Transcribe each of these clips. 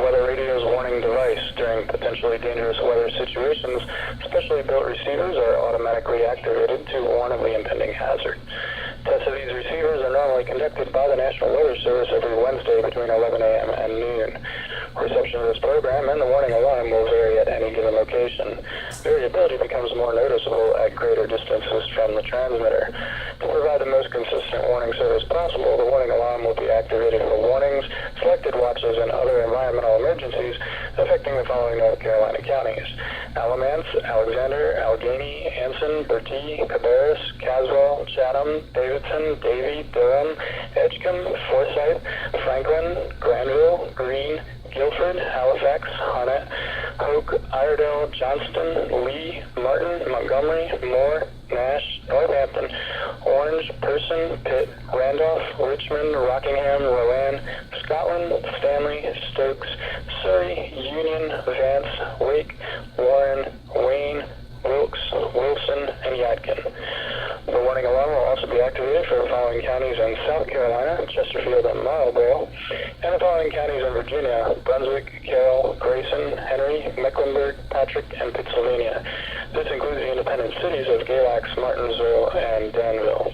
weather radio's warning device. During potentially dangerous weather situations, specially built receivers are automatically activated to warn of the impending hazard. Tests of these receivers are normally conducted by the National Weather Service every Wednesday between 11 a.m. and noon. Reception of this program and the warning alarm will vary at any given location. Variability becomes more noticeable at greater distances from the transmitter. To provide the most consistent warning service possible, the warning alarm will be activated for warnings, selected watches, and other environmental emergencies affecting the following North Carolina counties: Alamance, Alexander, Allegheny, Anson, Bertie, Cabarrus, Caswell, Chatham, Davidson, Davie, Durham, Edgecombe, Forsyth, Franklin, Granville, Greene, Guilford, Halifax, Harnett, Hoke, Iredell, Johnston, Lee, Martin, Montgomery, Moore, Nash, Northampton, Orange, Person, Pitt, Randolph, Richmond, Rockingham, Rowan, Scotland, Stanley, Stokes, Surrey, Union, Vance, Wake, Warren, Wayne, Wilkes, Wilson, and Yadkin. The warning alarm will also be activated for the following counties in South Carolina: Chesterfield and Marlborough, and the following counties in Virginia: Brunswick, Carroll, Grayson, Henry, Mecklenburg, Patrick, and Pittsylvania. This includes the independent cities of Galax, Martinsville, and Danville.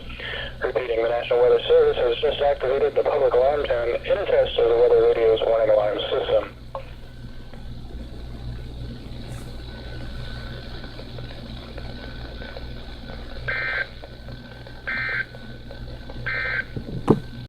Repeating, the National Weather Service has just activated the public alarm tone in a test of the weather radio's warning alarm system.